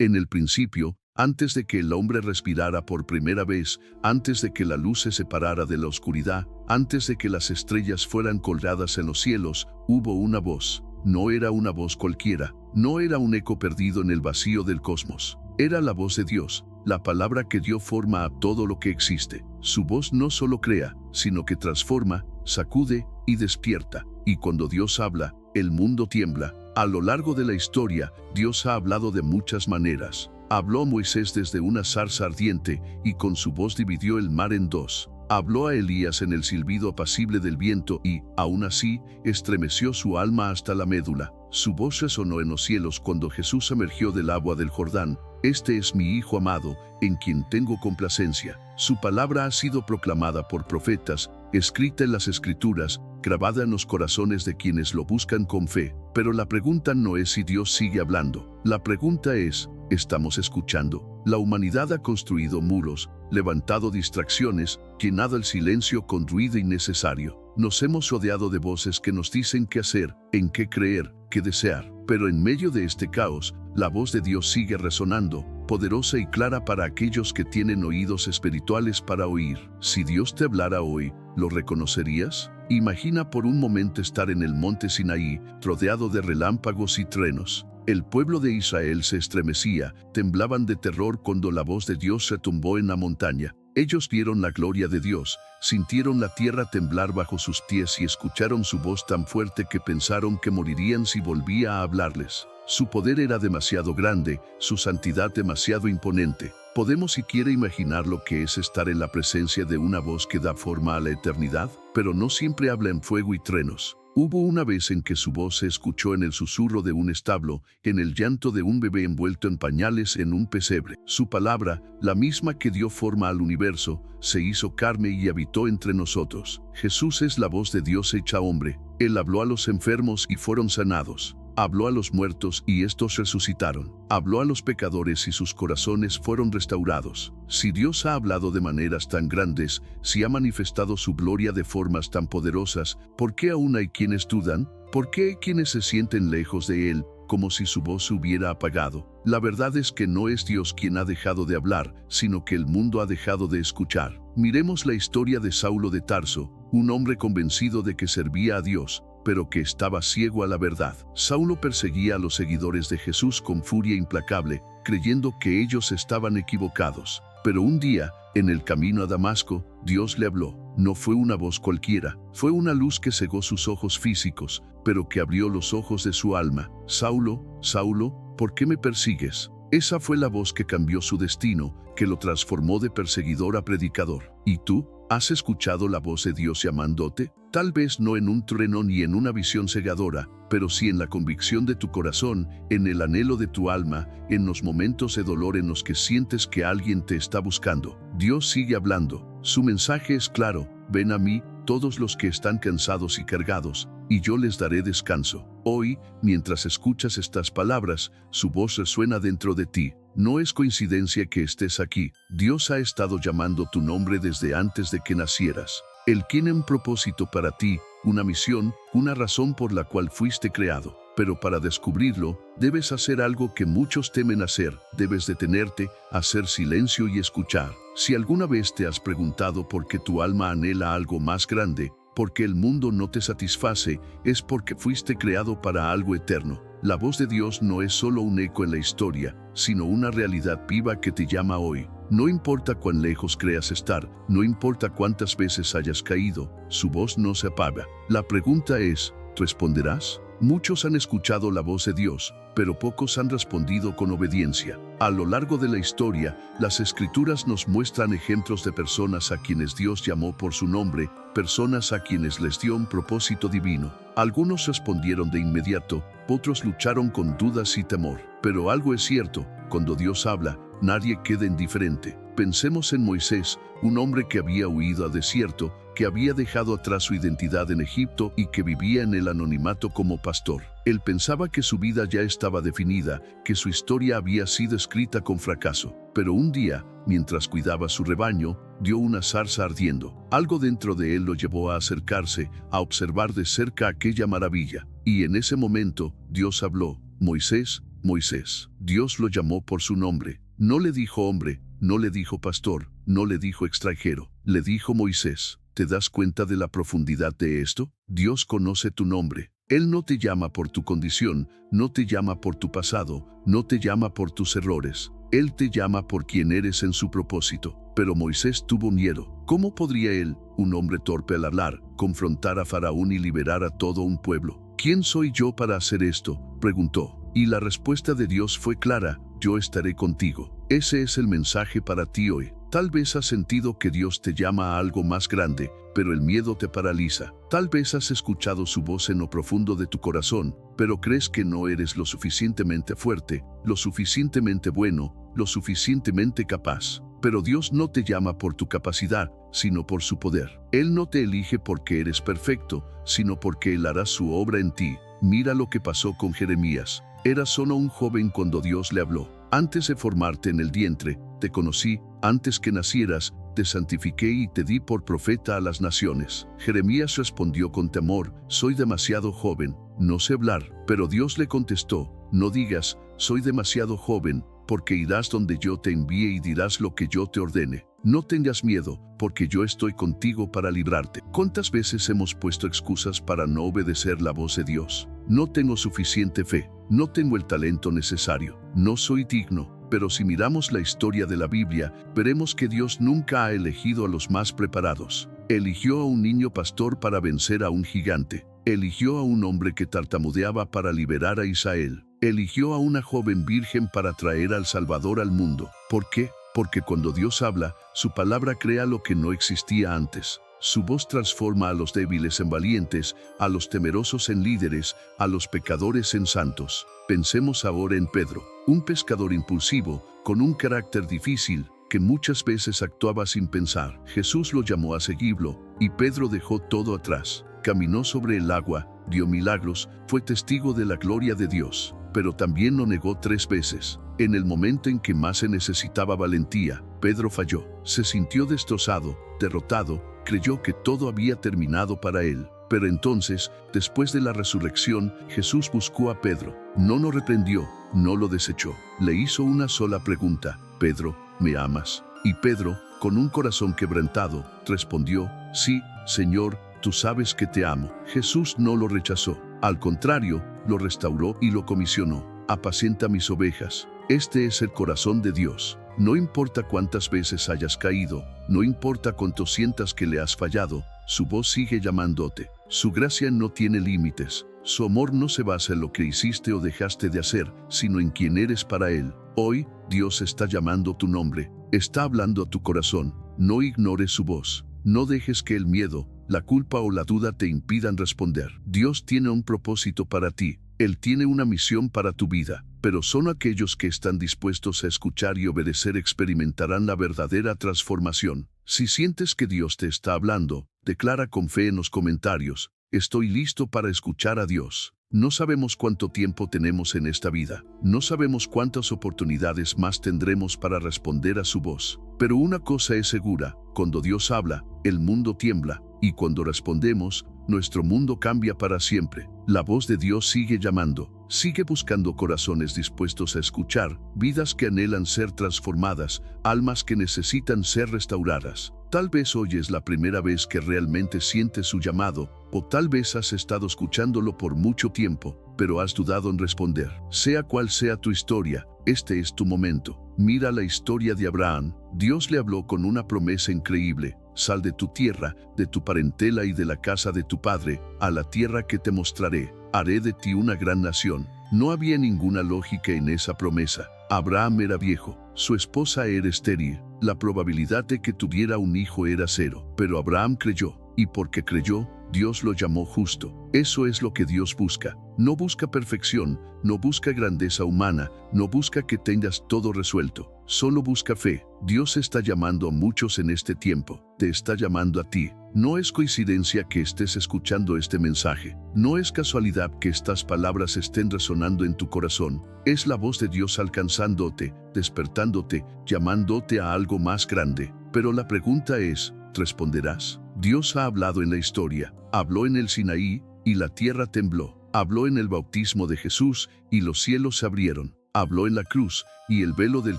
En el principio, antes de que el hombre respirara por primera vez, antes de que la luz se separara de la oscuridad, antes de que las estrellas fueran colgadas en los cielos, hubo una voz. No era una voz cualquiera, no era un eco perdido en el vacío del cosmos. Era la voz de Dios, la palabra que dio forma a todo lo que existe. Su voz no solo crea, sino que transforma, sacude y despierta. Y cuando Dios habla, el mundo tiembla. A lo largo de la historia, Dios ha hablado de muchas maneras. Habló a Moisés desde una zarza ardiente y con su voz dividió el mar en dos. Habló a Elías en el silbido apacible del viento y, aún así, estremeció su alma hasta la médula. Su voz resonó en los cielos cuando Jesús emergió del agua del Jordán. Este es mi Hijo amado, en quien tengo complacencia. Su palabra ha sido proclamada por profetas, escrita en las Escrituras, grabada en los corazones de quienes lo buscan con fe. Pero la pregunta no es si Dios sigue hablando. La pregunta es, ¿estamos escuchando? La humanidad ha construido muros, levantado distracciones, llenado el silencio con ruido innecesario. Nos hemos rodeado de voces que nos dicen qué hacer, en qué creer, qué desear. Pero en medio de este caos, la voz de Dios sigue resonando, poderosa y clara para aquellos que tienen oídos espirituales para oír. Si Dios te hablara hoy, ¿lo reconocerías? Imagina por un momento estar en el monte Sinaí, rodeado de relámpagos y truenos. El pueblo de Israel se estremecía, temblaban de terror cuando la voz de Dios retumbó en la montaña. Ellos vieron la gloria de Dios, sintieron la tierra temblar bajo sus pies y escucharon su voz tan fuerte que pensaron que morirían si volvía a hablarles. Su poder era demasiado grande, su santidad demasiado imponente. Podemos siquiera imaginar lo que es estar en la presencia de una voz que da forma a la eternidad, pero no siempre habla en fuego y truenos. Hubo una vez en que su voz se escuchó en el susurro de un establo, en el llanto de un bebé envuelto en pañales en un pesebre. Su palabra, la misma que dio forma al universo, se hizo carne y habitó entre nosotros. Jesús es la voz de Dios hecha hombre. Él habló a los enfermos y fueron sanados. Habló a los muertos y estos resucitaron. Habló a los pecadores y sus corazones fueron restaurados. Si Dios ha hablado de maneras tan grandes, si ha manifestado su gloria de formas tan poderosas, ¿por qué aún hay quienes dudan? ¿Por qué hay quienes se sienten lejos de Él, como si su voz se hubiera apagado? La verdad es que no es Dios quien ha dejado de hablar, sino que el mundo ha dejado de escuchar. Miremos la historia de Saulo de Tarso, un hombre convencido de que servía a Dios, pero que estaba ciego a la verdad. Saulo perseguía a los seguidores de Jesús con furia implacable, creyendo que ellos estaban equivocados. Pero un día, en el camino a Damasco, Dios le habló. No fue una voz cualquiera, fue una luz que cegó sus ojos físicos, pero que abrió los ojos de su alma. Saulo, Saulo, ¿por qué me persigues? Esa fue la voz que cambió su destino, que lo transformó de perseguidor a predicador. ¿Y tú? ¿Has escuchado la voz de Dios llamándote? Tal vez no en un trueno ni en una visión cegadora, pero sí en la convicción de tu corazón, en el anhelo de tu alma, en los momentos de dolor en los que sientes que alguien te está buscando. Dios sigue hablando. Su mensaje es claro: ven a mí, todos los que están cansados y cargados, y yo les daré descanso. Hoy, mientras escuchas estas palabras, su voz resuena dentro de ti. No es coincidencia que estés aquí. Dios ha estado llamando tu nombre desde antes de que nacieras. Él tiene un propósito para ti, una misión, una razón por la cual fuiste creado. Pero para descubrirlo, debes hacer algo que muchos temen hacer. Debes detenerte, hacer silencio y escuchar. Si alguna vez te has preguntado por qué tu alma anhela algo más grande, por qué el mundo no te satisface, es porque fuiste creado para algo eterno. La voz de Dios no es solo un eco en la historia, sino una realidad viva que te llama hoy. No importa cuán lejos creas estar, no importa cuántas veces hayas caído, su voz no se apaga. La pregunta es, ¿responderás? Muchos han escuchado la voz de Dios, pero pocos han respondido con obediencia. A lo largo de la historia, las Escrituras nos muestran ejemplos de personas a quienes Dios llamó por su nombre, personas a quienes les dio un propósito divino. Algunos respondieron de inmediato, otros lucharon con dudas y temor. Pero algo es cierto: cuando Dios habla, nadie queda indiferente. Pensemos en Moisés, un hombre que había huido al desierto, que había dejado atrás su identidad en Egipto y que vivía en el anonimato como pastor. Él pensaba que su vida ya estaba definida, que su historia había sido escrita con fracaso. Pero un día, mientras cuidaba su rebaño, vio una zarza ardiendo. Algo dentro de él lo llevó a acercarse, a observar de cerca aquella maravilla. Y en ese momento, Dios habló: Moisés, Moisés. Dios lo llamó por su nombre. No le dijo hombre, no le dijo pastor, no le dijo extranjero. Le dijo Moisés. ¿Te das cuenta de la profundidad de esto? Dios conoce tu nombre. Él no te llama por tu condición, no te llama por tu pasado, no te llama por tus errores. Él te llama por quien eres en su propósito. Pero Moisés tuvo miedo. ¿Cómo podría él, un hombre torpe al hablar, confrontar a Faraón y liberar a todo un pueblo? ¿Quién soy yo para hacer esto?, preguntó. Y la respuesta de Dios fue clara: yo estaré contigo. Ese es el mensaje para ti hoy. Tal vez has sentido que Dios te llama a algo más grande, pero el miedo te paraliza. Tal vez has escuchado su voz en lo profundo de tu corazón, pero crees que no eres lo suficientemente fuerte, lo suficientemente bueno, lo suficientemente capaz. Pero Dios no te llama por tu capacidad, sino por su poder. Él no te elige porque eres perfecto, sino porque Él hará su obra en ti. Mira lo que pasó con Jeremías. Era solo un joven cuando Dios le habló. Antes de formarte en el vientre, te conocí, antes que nacieras, te santifiqué y te di por profeta a las naciones. Jeremías respondió con temor: soy demasiado joven, no sé hablar. Pero Dios le contestó: no digas, soy demasiado joven, porque irás donde yo te envíe y dirás lo que yo te ordene. No tengas miedo, porque yo estoy contigo para librarte. ¿Cuántas veces hemos puesto excusas para no obedecer la voz de Dios? No tengo suficiente fe, no tengo el talento necesario, no soy digno. Pero si miramos la historia de la Biblia, veremos que Dios nunca ha elegido a los más preparados. Eligió a un niño pastor para vencer a un gigante. Eligió a un hombre que tartamudeaba para liberar a Israel. Eligió a una joven virgen para traer al Salvador al mundo. ¿Por qué? Porque cuando Dios habla, su palabra crea lo que no existía antes. Su voz transforma a los débiles en valientes, a los temerosos en líderes, a los pecadores en santos. Pensemos ahora en Pedro, un pescador impulsivo, con un carácter difícil, que muchas veces actuaba sin pensar. Jesús lo llamó a seguirlo, y Pedro dejó todo atrás. Caminó sobre el agua, dio milagros, fue testigo de la gloria de Dios, pero también lo negó 3 veces. En el momento en que más se necesitaba valentía, Pedro falló. Se sintió destrozado, derrotado, creyó que todo había terminado para él. Pero entonces, después de la resurrección, Jesús buscó a Pedro. No lo reprendió, no lo desechó. Le hizo una sola pregunta: Pedro, ¿me amas? Y Pedro, con un corazón quebrantado, respondió: sí, Señor, tú sabes que te amo. Jesús no lo rechazó. Al contrario, lo restauró y lo comisionó: apacienta mis ovejas. Este es el corazón de Dios. No importa cuántas veces hayas caído, no importa cuánto sientas que le has fallado, su voz sigue llamándote. Su gracia no tiene límites. Su amor no se basa en lo que hiciste o dejaste de hacer, sino en quién eres para Él. Hoy, Dios está llamando tu nombre, está hablando a tu corazón. No ignores su voz. No dejes que el miedo, la culpa o la duda te impidan responder. Dios tiene un propósito para ti. Él tiene una misión para tu vida, pero solo aquellos que están dispuestos a escuchar y obedecer experimentarán la verdadera transformación. Si sientes que Dios te está hablando, declara con fe en los comentarios: estoy listo para escuchar a Dios. No sabemos cuánto tiempo tenemos en esta vida. No sabemos cuántas oportunidades más tendremos para responder a su voz. Pero una cosa es segura: cuando Dios habla, el mundo tiembla, y cuando respondemos, nuestro mundo cambia para siempre. La voz de Dios sigue llamando, sigue buscando corazones dispuestos a escuchar, vidas que anhelan ser transformadas, almas que necesitan ser restauradas. Tal vez hoy es la primera vez que realmente sientes su llamado, o tal vez has estado escuchándolo por mucho tiempo, pero has dudado en responder. Sea cual sea tu historia, este es tu momento. Mira la historia de Abraham. Dios le habló con una promesa increíble: sal de tu tierra, de tu parentela y de la casa de tu padre, a la tierra que te mostraré. Haré de ti una gran nación. No había ninguna lógica en esa promesa. Abraham era viejo, su esposa era estéril, la probabilidad de que tuviera un hijo era 0. Pero Abraham creyó, y porque creyó, Dios lo llamó justo. Eso es lo que Dios busca. No busca perfección, no busca grandeza humana, no busca que tengas todo resuelto. Solo busca fe. Dios está llamando a muchos en este tiempo. Te está llamando a ti. No es coincidencia que estés escuchando este mensaje. No es casualidad que estas palabras estén resonando en tu corazón. Es la voz de Dios alcanzándote, despertándote, llamándote a algo más grande. Pero la pregunta es: ¿responderás? Dios ha hablado en la historia. Habló en el Sinaí, y la tierra tembló. Habló en el bautismo de Jesús y los cielos se abrieron. Habló en la cruz y el velo del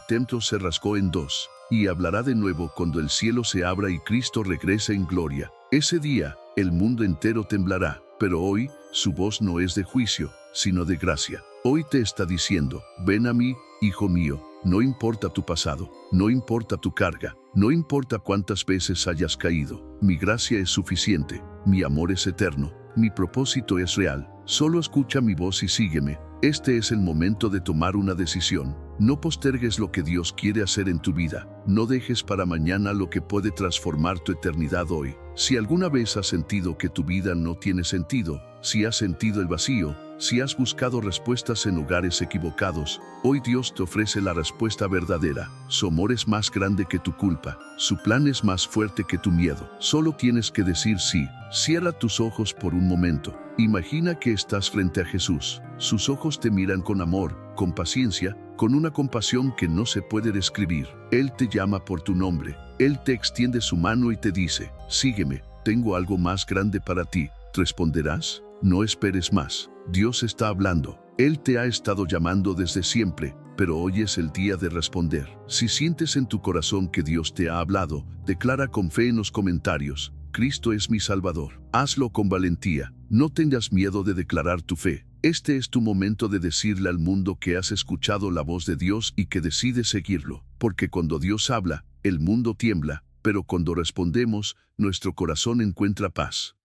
templo se rasgó en dos. Y hablará de nuevo cuando el cielo se abra y Cristo regrese en gloria. Ese día, el mundo entero temblará. Pero hoy, su voz no es de juicio, sino de gracia. Hoy te está diciendo, ven a mí, hijo mío. No importa tu pasado, no importa tu carga, no importa cuántas veces hayas caído. Mi gracia es suficiente, mi amor es eterno, mi propósito es real. Solo escucha mi voz y sígueme. Este es el momento de tomar una decisión. No postergues lo que Dios quiere hacer en tu vida. No dejes para mañana lo que puede transformar tu eternidad hoy. Si alguna vez has sentido que tu vida no tiene sentido, si has sentido el vacío, si has buscado respuestas en lugares equivocados, hoy Dios te ofrece la respuesta verdadera. Su amor es más grande que tu culpa. Su plan es más fuerte que tu miedo. Solo tienes que decir sí. Cierra tus ojos por un momento. Imagina que estás frente a Jesús. Sus ojos te miran con amor, con paciencia, con una compasión que no se puede describir. Él te llama por tu nombre. Él te extiende su mano y te dice, sígueme, tengo algo más grande para ti. ¿Responderás? No esperes más. Dios está hablando. Él te ha estado llamando desde siempre, pero hoy es el día de responder. Si sientes en tu corazón que Dios te ha hablado, declara con fe en los comentarios, Cristo es mi Salvador. Hazlo con valentía. No tengas miedo de declarar tu fe. Este es tu momento de decirle al mundo que has escuchado la voz de Dios y que decides seguirlo. Porque cuando Dios habla, el mundo tiembla, pero cuando respondemos, nuestro corazón encuentra paz.